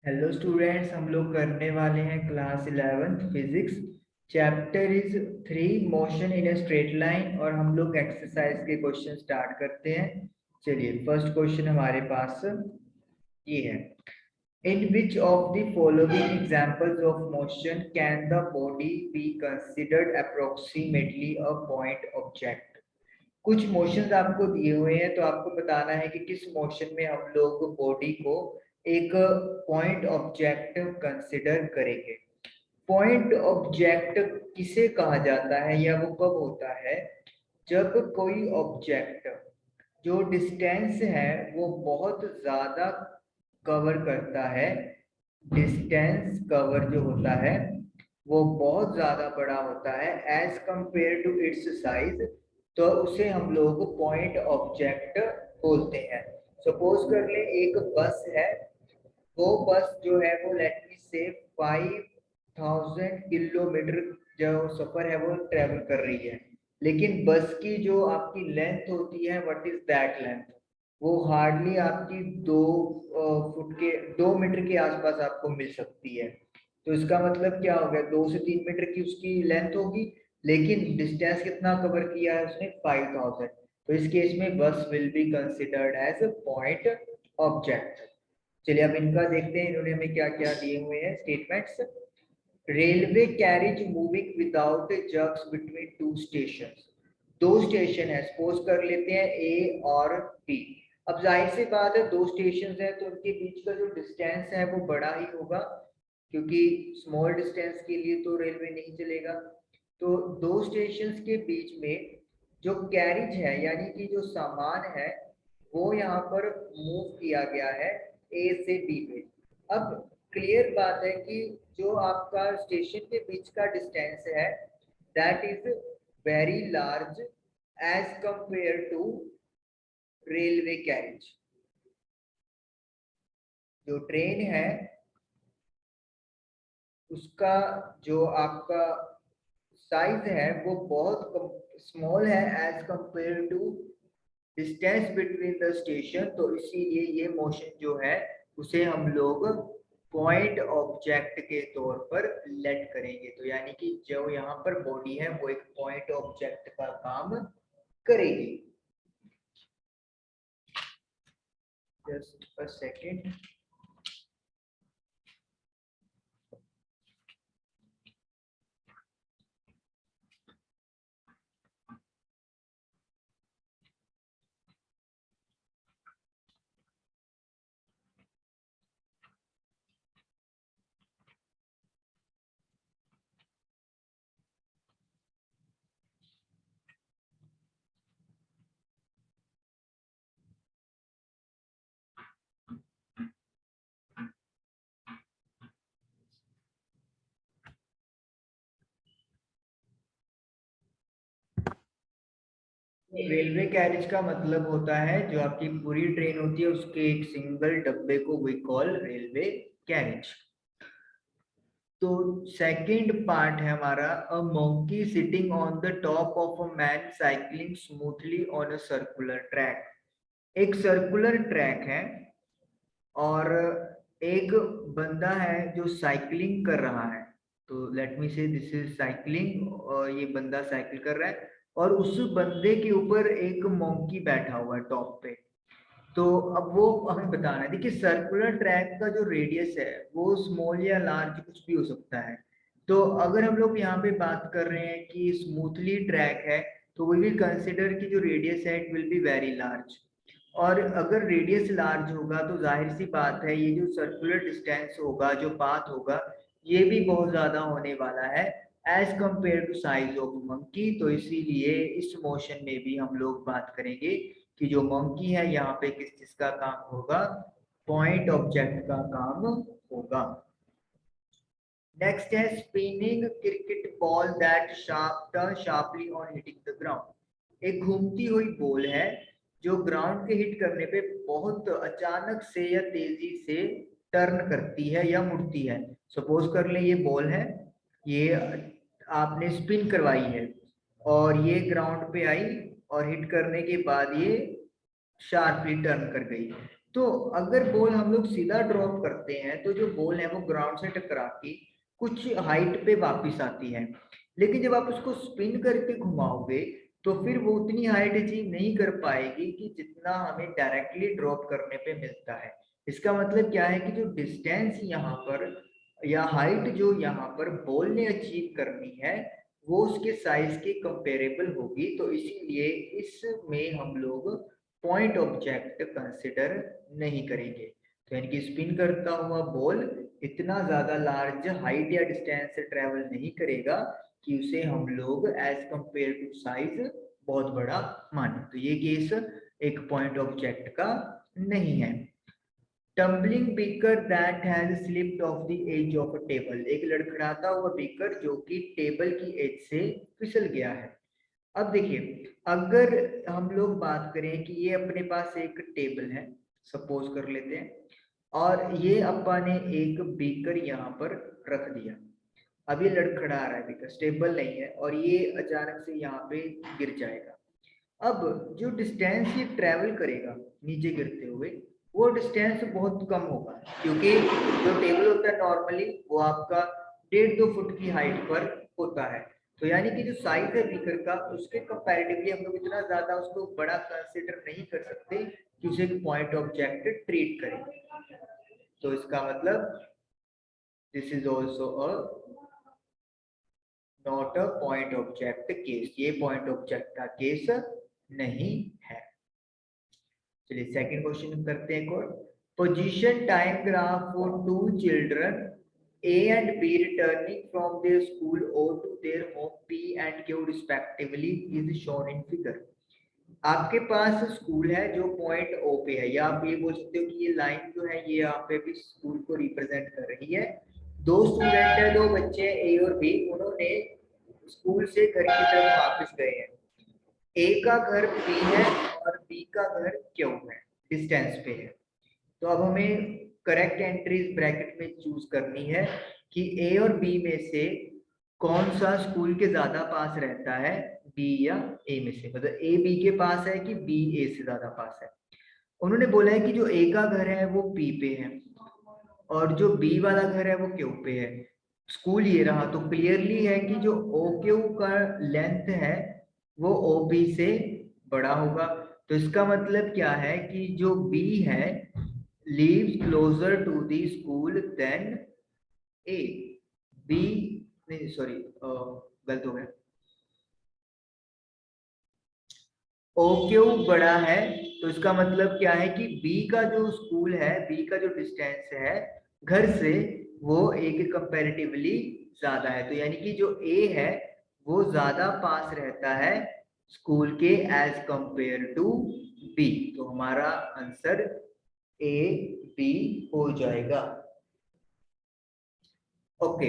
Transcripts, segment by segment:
Hello students, हम लोग करने वाले हैं class 11th physics. Chapter is 3 motion in a straight line और हम लोग एक्सरसाइज के क्वेश्चन स्टार्ट करते हैं। चलिए, फर्स्ट क्वेश्चन हमारे पास ये है। In which of the following examples of motion can the body be considered approximately a point object. कुछ मोशंस आपको दिए हुए हैं, तो आपको बताना है कि किस मोशन में हम लोग बॉडी को एक पॉइंट ऑब्जेक्ट कंसिडर करेंगे। पॉइंट ऑब्जेक्ट किसे कहा जाता है या वो कब होता है? जब कोई ऑब्जेक्ट जो डिस्टेंस है वो बहुत ज्यादा कवर करता है, डिस्टेंस कवर जो होता है वो बहुत ज्यादा बड़ा होता है as compare to its size, तो उसे हम लोग पॉइंट ऑब्जेक्ट बोलते हैं। सपोज कर ले एक बस है, वो बस जो है वो लेट मी से 5000 किलोमीटर जो सफर है वो ट्रेवल कर रही है। लेकिन बस की जो आपकी लेंथ होती है, व्हाट इज दैट लेंथ? वो हार्डली आपकी 2 फुट के 2 मीटर के आसपास आपको मिल सकती है। तो इसका मतलब क्या हो गया? 2 से 3 मीटर की उसकी लेंथ होगी, लेकिन डिस्टेंस कितना कवर किया है उसने? 5000। तो इस केस में bus will be considered as a point object. चलिए अब इनका देखते हैं, इन्होंने हमें क्या क्या दिए हुए हैं statements. Railway carriage moving without jerks between two station. दो स्टेशन है, सपोज कर लेते हैं ए और बी। अब जाहिर सी बात है, दो स्टेशन है तो उनके बीच का जो डिस्टेंस है वो बड़ा ही होगा, क्योंकि स्मॉल डिस्टेंस के लिए तो रेलवे नहीं चलेगा। तो दो स्टेशन के बीच में जो कैरिज है यानी कि जो सामान है वो यहाँ पर मूव किया गया है ए से बी पे। अब क्लियर बात है कि जो आपका स्टेशन के बीच का डिस्टेंस है that is very large as compare to railway carriage. जो ट्रेन है उसका जो आपका साइज है वो बहुत स्मॉल है as compare to distance between the station, तो इसीलिए ये मोशन जो है उसे हम लोग पॉइंट ऑब्जेक्ट के तौर पर लेट करेंगे। तो यानी कि जो यहाँ पर बॉडी है वो एक पॉइंट ऑब्जेक्ट का काम करेगी। Just a second. Railway carriage का मतलब होता है जो आपकी पूरी ट्रेन होती है उसके एक सिंगल डब्बे को वी कॉल रेलवे कैरिज। तो सेकंड पार्ट है हमारा, a monkey sitting on the top of a man cycling smoothly on a circular track. एक सर्कुलर ट्रैक है और एक बंदा है जो साइकिलिंग कर रहा है। तो लेट मी से दिस इज साइकिलिंग, और ये बंदा साइकिल कर रहा है और उस बंदे के ऊपर एक मोंकी बैठा हुआ है टॉप पे। तो अब वो हमें बताना है। देखिए, सर्कुलर ट्रैक का जो रेडियस है वो स्मॉल या लार्ज कुछ भी हो सकता है। तो अगर हम लोग यहाँ पे बात कर रहे हैं कि स्मूथली ट्रैक है, तो वी विल कंसिडर कि जो रेडियस है it will be very large. और अगर रेडियस लार्ज होगा तो जाहिर सी बात है ये जो सर्कुलर डिस्टेंस होगा, जो पाथ होगा, ये भी बहुत ज्यादा होने वाला है as compare to size of monkey. तो इसीलिए इस मोशन में भी हम लोग बात करेंगे कि जो मंकी है यहाँ पे किस चीज का काम होगा? पॉइंट ऑब्जेक्ट का काम होगा। नेक्स्ट है spinning cricket ball that sharp turn sharply on hitting the ground. एक घूमती हुई बॉल है जो ग्राउंड के हिट करने पे बहुत अचानक से या तेजी से टर्न करती है या मुड़ती है। सपोज कर ले ये बॉल है, ये आपने स्पिन करवाई है और ये ग्राउंड पे आई और हिट करने के बाद ये शार्पली टर्न कर गई। तो अगर बॉल हम लोग सीधा ड्रॉप करते हैं तो जो बॉल है वो ग्राउंड से टकरा के कुछ हाइट पे वापस आती है, लेकिन जब आप उसको स्पिन करके घुमाओगे तो फिर वो उतनी हाइट अचीव नहीं कर पाएगी कि जितना हमें डायरेक्टली ड्रॉप करने पे मिलता है। इसका मतलब क्या है कि जो डिस्टेंस यहाँ पर या हाइट जो यहाँ पर बॉल ने अचीव करनी है वो उसके साइज के कंपेरेबल होगी, तो इसीलिए इसमें हम लोग पॉइंट ऑब्जेक्ट कंसिडर नहीं करेंगे। तो यानी कि स्पिन करता हुआ बॉल इतना ज्यादा लार्ज हाइट या डिस्टेंस से ट्रेवल नहीं करेगा कि उसे हम लोग एज कंपेयर टू साइज बहुत बड़ा माने, तो ये केस एक पॉइंट ऑब्जेक्ट का नहीं है। Tumbling beaker that has slipped off the edge of a table, एक लड़खड़ाता हुआ बीकर जो कि टेबल की एज से फिसल गया है। अब देखिए, अगर हम लोग बात करें कि ये अपने पास एक टेबल है, सपोज कर लेते हैं, और ये अपा ने एक बीकर यहाँ पर रख दिया। अब ये लड़खड़ा रहा है, बीकर स्टेबल नहीं है और ये अचानक से यहाँ पे गिर जाएगा। अब जो डिस्टेंस ये ट्रेवल करेगा नीचे गिरते हुए वो डिस्टेंस बहुत कम होगा, क्योंकि जो टेबल होता है नॉर्मली वो आपका 1.5-2 फुट की हाइट पर होता है। तो यानी कि जो साइज है बीकर का उसके कंपैरेटिवली हम लोग इतना ज्यादा उसको बड़ा कंसिडर नहीं कर सकते कि उसे एक पॉइंट ऑब्जेक्ट ट्रीट करें। तो इसका मतलब this is also a not a point object case, ये पॉइंट ऑब्जेक्ट का केस नहीं है। चलिए सेकंड क्वेश्चन करते हैं एक और। Position time graph for two children A and B returning from their school और to their home P and Q respectively is shown in figure. आपके पास स्कूल है जो पॉइंट ओ पे है, या आप ये बोल सकते हो कि ये लाइन जो है ये यहाँ पे भी स्कूल को रिप्रेजेंट कर रही है। दो स्टूडेंट है, दो बच्चे ए और बी, उन्होंने स्कूल से घर की तरफ वापस गए हैं। ए का घर बी है और बी का घर क्यू है, डिस्टेंस पे है। तो अब हमें करेक्ट एंट्रीज ब्रैकेट में चूज करनी है कि ए और बी में से कौन सा स्कूल के ज्यादा पास रहता है, बी या ए में से, मतलब ए बी के पास है कि बी ए से ज्यादा पास है। उन्होंने बोला है कि जो ए का घर है वो पी पे है और जो बी वाला घर है वो क्यू पे है। स्कूल ये रहा, तो क्लियरली है कि जो ओ क्यू का लेंथ है वो ओ बी से बड़ा होगा। तो इसका मतलब क्या है कि जो बी है lives closer to the school than A, B, नहीं सॉरी गलत हो गया, ओ क्यू बड़ा है, तो इसका मतलब क्या है कि बी का जो स्कूल है, बी का जो डिस्टेंस है घर से वो ए के कंपैरेटिवली ज्यादा है। तो यानी कि जो ए है वो ज्यादा पास रहता है स्कूल के एज कंपेयर टू बी। तो हमारा आंसर ए बी हो जाएगा। ओके,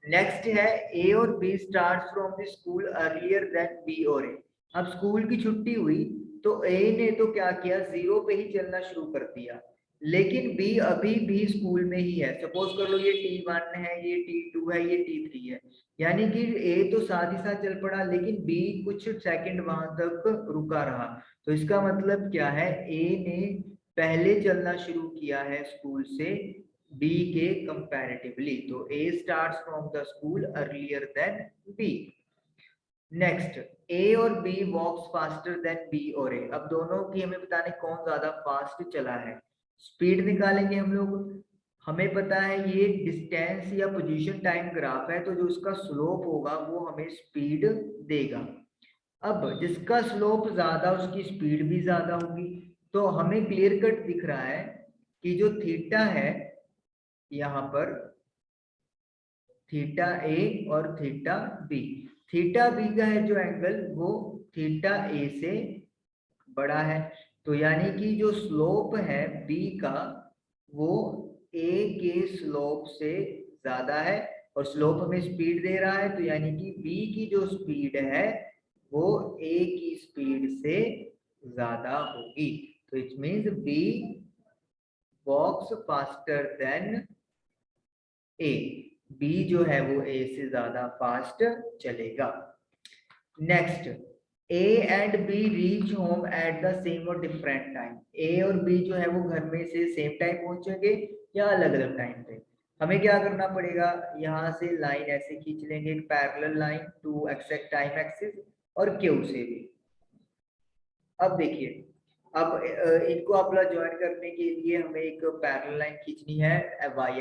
नेक्स्ट है ए और B start from the school earlier than B और ए। अब स्कूल की छुट्टी हुई तो ए ने तो क्या किया, जीरो पे ही चलना शुरू कर दिया, लेकिन बी अभी भी स्कूल में ही है। सपोज कर लो ये T1 है, ये T2 है, ये T3 है, यानी कि ए तो साथ ही साथ चल पड़ा लेकिन बी कुछ सेकंड वहां तक रुका रहा। तो इसका मतलब क्या है, ए ने पहले चलना शुरू किया है स्कूल से बी के कंपैरेटिवली, तो A starts from the school earlier than B. Next, A और B walks faster than B और ए। अब दोनों की हमें बताने कौन ज्यादा फास्ट चला है, स्पीड निकालेंगे हम लोग। हमें पता है ये डिस्टेंस या पोजीशन टाइम ग्राफ है, तो जो उसका स्लोप होगा वो हमें स्पीड देगा। अब जिसका स्लोप ज्यादा उसकी स्पीड भी ज्यादा होगी। तो हमें क्लियर कट दिख रहा है कि जो थीटा है यहाँ पर, थीटा ए और थीटा बी, थीटा बी का है जो एंगल वो थीटा ए से बड़ा है। तो यानी कि जो स्लोप है बी का वो ए के स्लोप से ज्यादा है, और स्लोप हमें स्पीड दे रहा है, तो यानी कि बी की जो स्पीड है वो ए की स्पीड से ज्यादा होगी। तो it means B walks faster than A, B जो है वो ए से ज्यादा फास्ट चलेगा। Next, A and B reach home at the same और डिफरेंट टाइम। ए और बी जो है वो घर में से सेम टाइम पहुंचेंगे या अलग अलग टाइम पे। हमें क्या करना पड़ेगा, यहाँ से लाइन ऐसे खींच लेंगे, एक parallel line to exact time axis और क्यू से भी। अब देखिए, अब इनको अपना ज्वाइन करने के लिए हमें एक पैरेलल लाइन खींचनी है वाई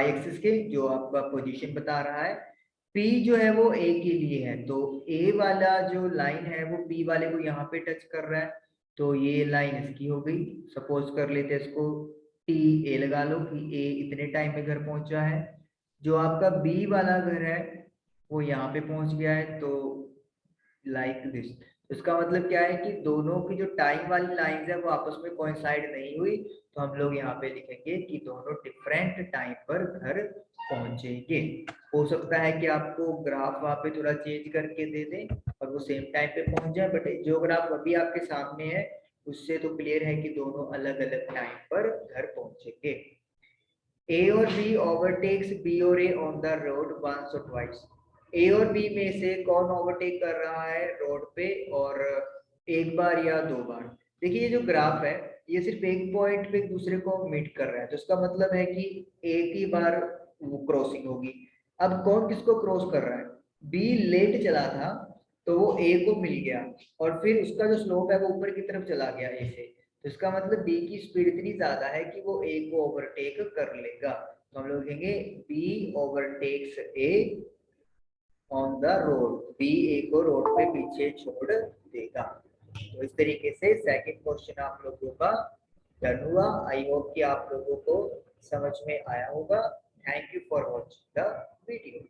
एक्सिस के, जो आपका पोजीशन बता रहा है। P जो है वो A के लिए है, तो A वाला जो लाइन है वो P वाले को यहाँ पे टच कर रहा है, तो ये लाइन इसकी हो गई। सपोज कर लेते हैं इसको टी ए लगा लो कि A इतने टाइम में घर पहुंचा है। जो आपका B वाला घर है वो यहाँ पे पहुंच गया है, तो लाइक दिस। इसका मतलब क्या है कि दोनों की जो टाइम वाली लाइंस है वो आपस में कोइंसाइड नहीं हुई, तो हम लोग यहाँ पे लिखेंगे कि दोनों डिफरेंट टाइम पर घर पहुंचेंगे। हो सकता है कि आपको ग्राफ वहां पे थोड़ा चेंज करके दे दें और वो सेम टाइम पे पहुंच जाए, बट जो ग्राफ अभी आपके सामने है उससे तो क्लियर है कि दोनों अलग अलग टाइम पर घर पहुंचेंगे। ए और बी ओवरटेक्स बी और ए ऑन द रोड वंस और ट्वाइस। ए और बी में से कौन ओवरटेक कर रहा है रोड पे, और एक बार या दो बार। देखिए ये जो ग्राफ है ये सिर्फ एक पॉइंट पे एक दूसरे को मीट कर रहा है, तो इसका मतलब है कि एक ही बार वो क्रॉसिंग होगी। अब कौन किसको क्रॉस कर रहा है, बी लेट चला था तो वो ए को मिल गया, और फिर उसका जो स्लोप है वो ऊपर की तरफ चला गया ए से, तो इसका मतलब बी की स्पीड इतनी ज्यादा है कि वो ए को ओवरटेक कर लेगा। तो हम लोग लिखेंगे B overtakes A on the road, B A को रोड पे पीछे छोड़ देगा। तो इस तरीके से सेकंड क्वेश्चन आप लोगों का डन हुआ। आई होप कि आप लोगों को समझ में आया होगा। Thank you for watching the video.